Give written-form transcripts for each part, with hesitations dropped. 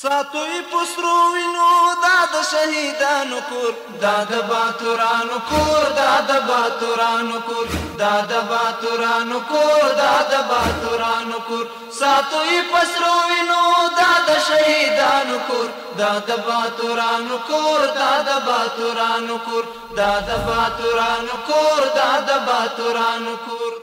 ساتوی پسرو وینو دا د شهیدانو کور دا د باتورانو کور دا د باتورانو کور دا د باتورانو کور دا د باتورانو کور ساتوی پسرو وینو دا د شهیدانو کور دا د باتورانو کور دا د باتورانو کور دا د باتورانو کور دا د باتورانو کور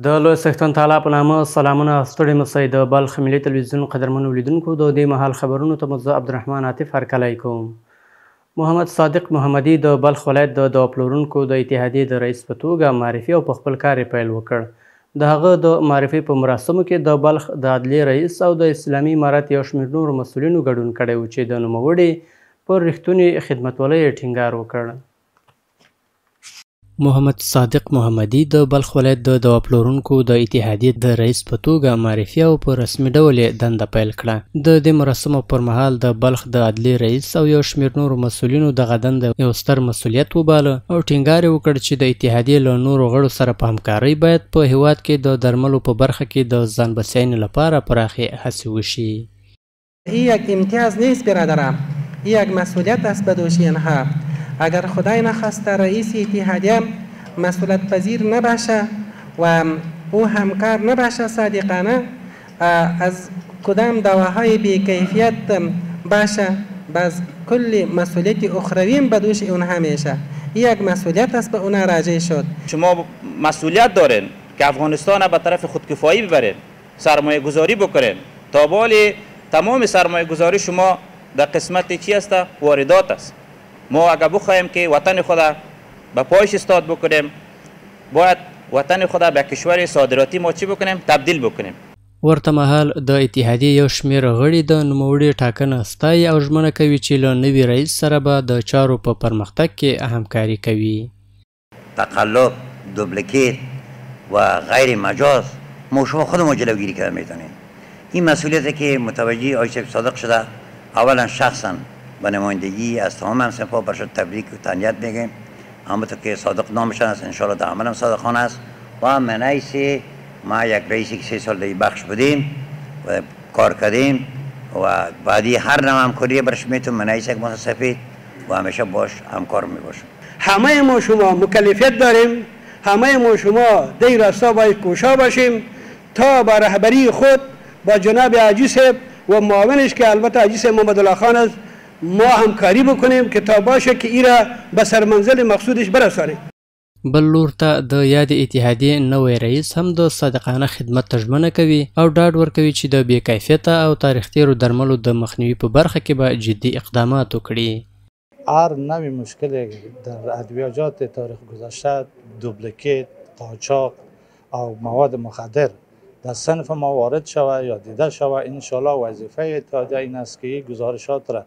د لوی څښتن تعالی په نامه سلامونه ستړي مسئ د بلخ ملي تلویزیون قدرمنو لیدونکو د دې مهال خبرونو ته زه عبدالرحمن عاطف هرکلی کوم. محمد صادق محمدي د بلخ ولایت د دوا پلورونکو د اتحادیې د رئیس په توګه معرفي او په خپل کار یې پیل وکړ. د هغه د معرفي په مراسمو کې د بلخ د عدلیې رئیس او د اسلامي امارت یو شمېر نورو مسؤلینو ګډون کړی و چې د نوموړي پر رښتونې خدمتولۍ یې ټینګار وکړ. محمد صادق محمدي د بلخ ولایت د دوا پلورونکو د اتحادیې د رئیس په توګه معرفي او په رسمي ډول یې دنده پیل کړه. د دې مراسمو پر مهال د بلخ د عدلیې رئیس او یو شمېر نورو مسؤلینو دغه دنده یو ستر مسؤلیت وباله او ټینګار یې وکړ چې د اتحادیې له نورو غړو سره په همکارۍ باید په هیواد کې د درملو په برخه کې د ځان بسیاینې لپاره پراخې هڅې وشي. یک امتیاز نیست برادرم، یک مسئولیت است به دوش اینها. اگر خدای نخواسته رئیس اتحادیه مسئولیت پذیر نباشه و او همکار نباشه صادقانه از کدام دواهای بیکیفیت باشه باز کل مسئولیت اخرویم به دوش اونها میشه. یک مسئولیت است به اونها راجع شد. شما مسئولیت دارین که افغانستان به طرف خودکفایی ببرین، سرمایه گذاری بکنین. تا بالی تمام سرمایه گذاری شما در قسمت چی است؟ واردات است. ما اگر بخوایم که وطن خود به پایش استاد بکنیم باید وطن خود به کشور صادراتی ما چی بکنیم؟ تبدیل بکنیم. ورته مهال د اتحادیې یو شمېر غړي د نوموړي ټاکنه ستایي او ژمنه کوي چې له نوي رئیس سره به د چارو په پرمختګ کې همکاري کوي. تقلب، دوبلیکیت و غیر مجاز ما شما خودمون جلوگیری کردن میتونیم. این مسئولیتی که متوجه آقای شیخ صادق شده اولا شخصا به نمایندگی از تمام همصنفا برش تبریک و تهنیت میگیم. همونطور که صادق نامشان است انشاءالله در عمل هم صادقانه است و من حیث ما یک رئیسی که 3 سال در بخش بودیم و کار کردیم و بعدی هر نوع همکاری برش میتون من حیث یک سفید و همیشه باش همکار میباشم. همه ما شما مکلفیت داریم، همه ما شما در راستا باید کوشا باشیم تا با رهبری خود با جناب حاجی صاحب و معاونش که البته حاجی صاحب محمد الله خان است ما همکاری بکنیم که تا باشه که ایرا به سرمنزل مقصودش برسانیم. بل لور ته د یاد اتحادیې نوی رئیس هم د صادقانه خدمت ته ژمنه کوي او ډاډ ورکوي چې د بې کیفیته او تاریخ تیرو درملو د مخنیوي په برخه کې به جدي اقدامات وکړي. هر نوع مشکل در ادویجات تاریخ گذشته، دوبلیکیت، قاچاق او مواد مخدر در صنف ما وارد شود یا دیده شود، انشالله وظیفه اتحادیه این است که گزارشات را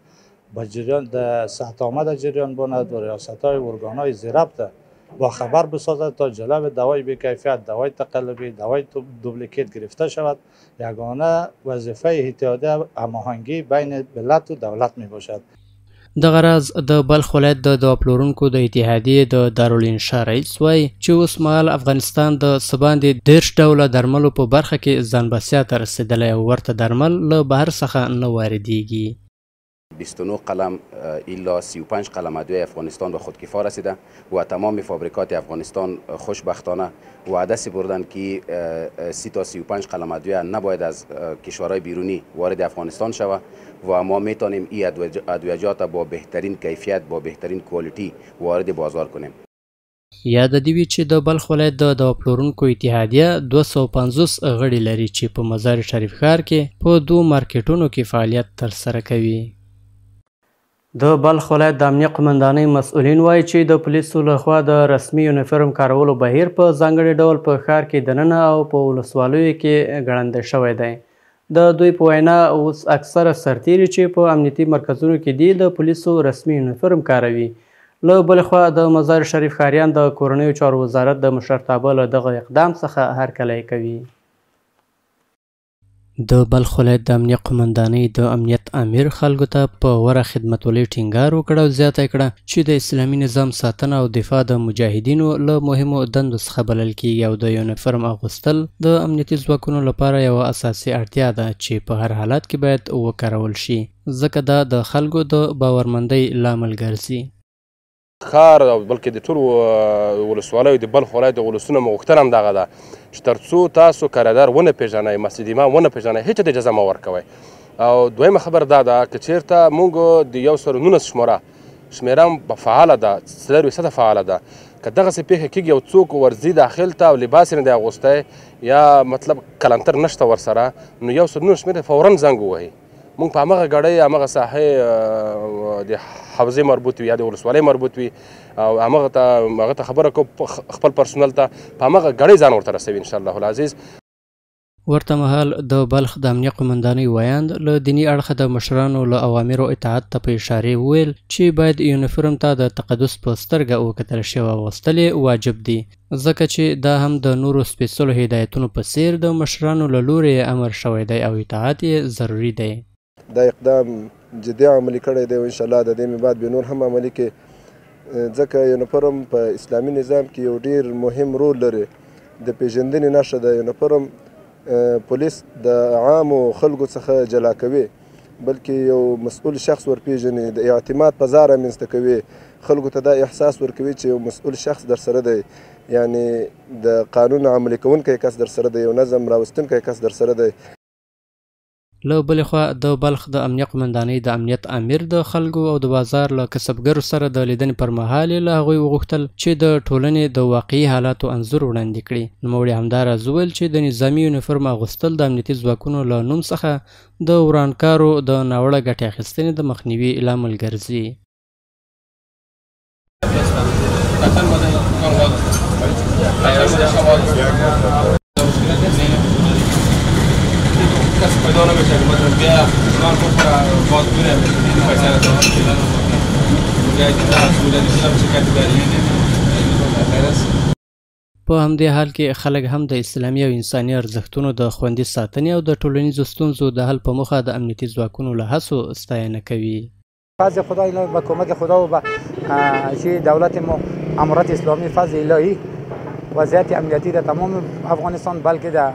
با جریان در سطح آمد جریان باند و ریاست‌های ارگان‌های زیربط با خبر بسازد تا جلب دوای بی‌کیفیت، دوای تقلبی، دوای دوبلیکیت گرفته شود. یگانه وظیفه اتحادیه هماهنگی بین ملت و دولت می باشد. دغه راز د بلخ ولایت د دوا پلورونکو د اتحادیې د دارالانشا رئیس وایي چې اوس مهال افغانستان د څه باندې 30 ډوله درملو په برخه کې ځان بسیا ته رسېدلی او ورته درمل له بهر څخه نه واردېږي. 29 قلم الا 35 قلم ادویه افغانستان به خودکفا رسیده و تمام فابریکات افغانستان خوشبختانه وعده سپردند که 30 تا 35 قلم ادویه نباید از کشورهای بیرونی وارد افغانستان شود و ما میتونیم این ادویجات با بهترین کیفیت با بهترین کوالیتی وارد بازار کنیم. یاد دې وي چې د بلخ ولایت د دوا پلورونکو اتحادیه 250 غړي لري چې په مزار شریف ښار کې په 2 مارکیټونو کې فعالیت ترسره کوي. د بلخ ولایت د امنیه قمندانۍ مسؤلین وایي چې د پولیسو لخوا د رسمي یونیفورم کارولو بهیر په ځانګړي ډول په ښار کې دننه او په ولسوالیو کې ګړندی شوی دی. د دوی په وینا اوس اکثره سرتیري چې په امنیتي مرکزونو کې دي د پولیسو رسمي یونیفورم کاروي. له بلې خوا د مزار شریف ښاریان د کورنیو چارو وزارت د مشرتابه له دغه اقدام څخه هرکلی کوي. د بلخ ولایت د امنیه قومندانۍ د امنیت امیر خلکو ته په وره خدمتولۍ ټینګار وکړ او زیاته کړه چې د اسلامي نظام ساتنه او دفاع د مجاهدینو له مهمو دندو څخه بلل کیږي او د یونیفرم اغوستل د امنیتي ځواکونو لپاره یوه اساسي اړتیا ده چې په هر حالت کې باید وکارول شي ځکه دا د خلکو د باورمندۍ لامل ګرځي. ښار او بلکې د ټولو ولسوالیو د بلخ ولایت د ولسونو غوښتنه هم دغه ده چې تر څو تاسو کارادار ونه پېژنئ، مسجد امام ونه پېژنئ، هېچا ته اجازه مه ورکوئ. او دویمه خبر دا ده که چېرته موږ د 119 شمېره هم فعاله ده، 4% فعاله ده، که دغسې پیښه کېږي یو څوک ورځي داخل ته او لباس یې نه دی اغوستی یا مطلب کلنتر نشته ورسره، نو 119 شمېره فوراً زنګ ووهئ. موږ په همغه ګړۍ همغه ساحې د حوزې مربوط وي یا د ولسوالۍ مربوط وي او هغه ته خبره کوو خپل پرسونل ته په همغه ګړۍ ځان ورته رسوي انشاءالله العزیز. ورته مهال د بلخ د امنیه قومندانۍ ویاند له دیني اړخه د مشرانو له اوامرو اطاعت ته په اشارې وویل چې باید یونیفرم ته د تقدس په سترګه وکتل شي او اغوستل یې واجب دي ځکه چې دا هم د نورو سپېڅلو هدایتونو په څیر د مشرانو له لورې امر شوی دی او اطاعت یې ضروري دی. دا اقدام جدي عملي کړی دی او انشاءالله د دې بعد به نور هم عملي کړي ځکه یونیفرم په اسلامي نظام کې یو ډیر مهم رول لري. د پیژندنې نښه د یونیفرم پولیس د عامو خلکو څخه جلا کوي بلکې یو مسؤل شخص ورپېژني، د اعتماد فضا رامنځته کوي، خلکو ته دا احساس ورکوي چې یو مسؤل شخص در سره دی، یعنې د قانون عملي کوونکی کس در سره دی، یو نظم راوستونکی کس در سره دی. له بلې خوا د بلخ د امنیه قومندانۍ د امنیت امیر د خلکو او د بازار له کسبګرو سره د لیدنې پر مهال یې له هغوی وغوښتل چې د ټولنې د واقعي حالاتو انځور وړاندې کړي. نوموړي همداراز وویل چې د نظامي یونیفرم اغوستل د امنیتي ځواکونو له نوم څخه د ورانکارو د ناوړه ګټې اخیستنې د مخنیوي لامل ګرځي. پیدا نمیشه که مثلا بیا من خود باز بره پیسه را په همدې حال کې خلک هم د اسلامي او انساني ارزښتونو د خوندي ساتنې او د ټولنیزو ستونزو د حل په موخه د امنیتي ځواکونو له هڅو ستاینه کوي. فضل خدای با کمک خدا و با دولت امارات اسلامی فضل الهی وضعیت امنیتی در تمام افغانستان بلکه در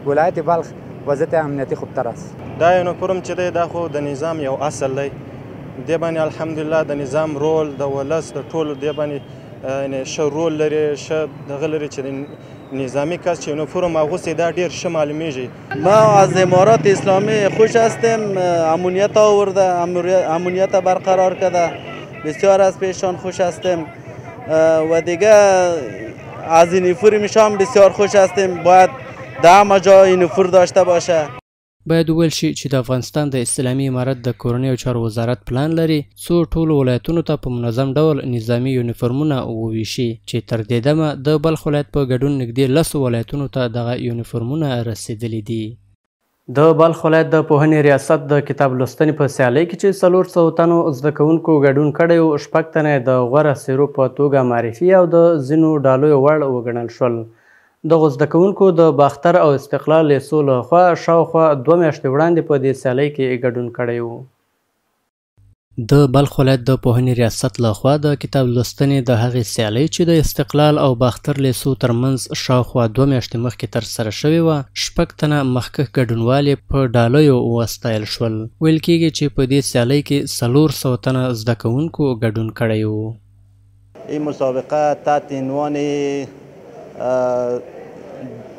ولایت بلخ وضعیت امنیتی خوبتر است. دا یونیفرم چې دی دا خو د نظام یو اصل دی، دی باندې الحمدلله د نظام رول د ولس د ټولو دی باندې ښه رول لري، ښه دغه لري چې نظامی کس چې یونیفرم اغوستی دا ډېر ښه معلومیږي. ما از امارات اسلامی خوش هستیم، امنیت آورده، امنیت برقرار کرده، بسیار از پیشان خوش هستیم و دیگه از یونیفرمش هم بسیار خوش هستیم. باید در همه جا یونیفرم داشته باشه. باید وویل شي چې د افغانستان د اسلامي امارت د کورنۍ او چارو وزارت پلان لري څو ټولو ولایتونو ته په منظم ډول نظامي یونیفرمونه وویشي چې تر دې دمه د بلخ ولایت په ګډون نږدې 10 ولایتونو ته دغه یونیفرمونه رسیدلي دي. د بلخ ولایت د پوهنې ریاست د کتاب لوستنې په سیالۍ کې چې 400 تنو زده کوونکو ګډون کړی و، 6 تنه د غوره څیرو په توګه معرفي او د ځینو ډالیو وړ وګڼل شول. دغو زده کوونکو د باختر او استقلال لیسو له خوا شاوخوا 2 میاشتې وړاندې په دې سیالۍ کې ګډون کړی و. د بلخ ولایت د پوهنې ریاست له خوا د کتاب لوستنې د هغې سیالۍ چې د استقلال او باختر لیسو ترمنځ شاوخوا 2 میاشتې مخکې ترسره شوې وه، 6 تنه مخکښ ګډونوال یې په ډالیو وستایل شول. ویل کېږي چې په دې سیالۍ کې 400 تنه زده کوونکو ګډون کړی و. این مسابقه تحت عنوان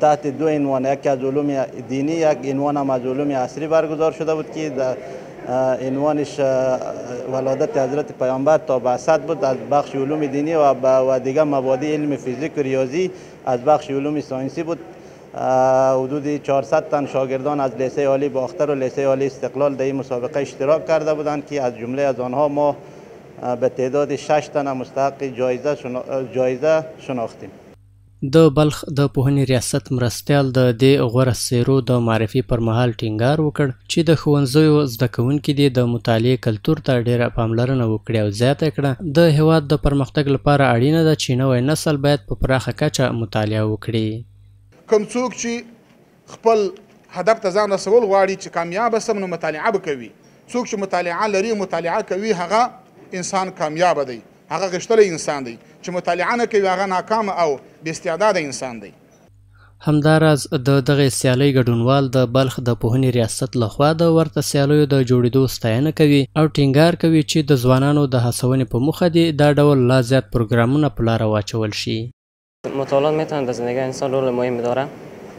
تحت 2 عنوان، یکی از علوم دینی، یک عنوان هم از علوم عصری برگزار شده بود که در عنوانش ولادت حضرت پیامبر تا بعثت بود از بخش علوم دینی و دیگر مبادی علم فیزیک و ریاضی از بخش علوم ساینسی بود. حدود 400 تن شاگردان از لیسه عالی باختر و لیسه عالی استقلال در این مسابقه اشتراک کرده بودند که از جمله از آنها ما به تعداد 6 تن مستحق جایزه شناختیم. د بلخ د پوهنې ریاست مرستیال د دې غوره څیرو د معرفي پر مهال ټینګار وکړ چې د ښوونځیو زده کوونکي دې د مطالعې کلتور ته ډېره پاملرنه وکړي او زیاته کړه د هېواد د پرمختګ لپاره اړینه ده چې نوی نسل باید په پراخه کچه مطالعه وکړي. کوم څوک چې خپل هدف ته ځان رسول غواړي چې کامیابه سم نو مطالعه به کوي. څوک چې مطالعه لري مطالعه کوي هغه انسان کامیابه دی، هغه غښتلی انسان دی. چې مطالعه نه کوي هغه ناکام او بې استعداده انسان دی. همداراز د دغه سیالۍ ګډونوال د بلخ د پوهنې ریاست لخوا د ورته سیالیو د جوړېدو ستاینه کوي او ټینګار کوي چې د ځوانانو د هڅونې په موخه دي دا ډول لا زیات پروګرامونه په لاره واچول شي. مطالعات میتونه در زندگی انسان رول مهمی داره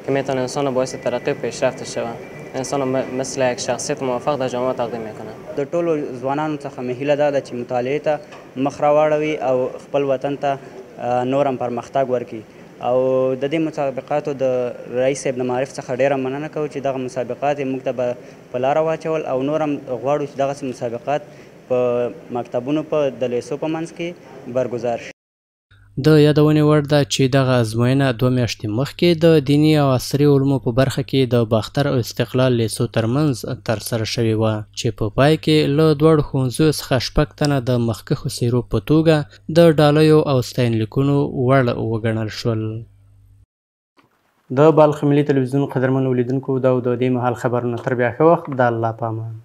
که میتونه انسان باعث ترقی پیشرفت شود. انسان مثل یک شخصیت موفق در جامعه تقدیم میکنه. د ټولو ځوانانو څخه مې هیله ده چې مطالعې ته مخ راواړوي او خپل وطن ته نور هم پرمختګ ورکړي. او د دې مسابقاتو د رئیس صاحب د معرف څخه ډیره مننه کوو چې دغه مسابقات موږ ته په لاره واچول او نور هم غواړو چې دغسې مسابقات په مکتبونو په د لیسو په منځ کې برګزار شي. د یادونې وړ ده چې دغه ازموینه 2 میاشتې مخکې د دیني او عصري علومو په برخه کې د باختر او استقلال لیسو ترمنځ ترسره شوې وه چې په پای کې له دواړو ښوونځیو څخه 6 تنه د مخکښو څیرو په توګه د ډالیو او ستاینلیکونو وړ وګڼل شول. د بلخ ملي تلویزیون قدرمنو لیدونکو دا د دې مهال خبرونه تر بیا ښه وخت د الله په امان.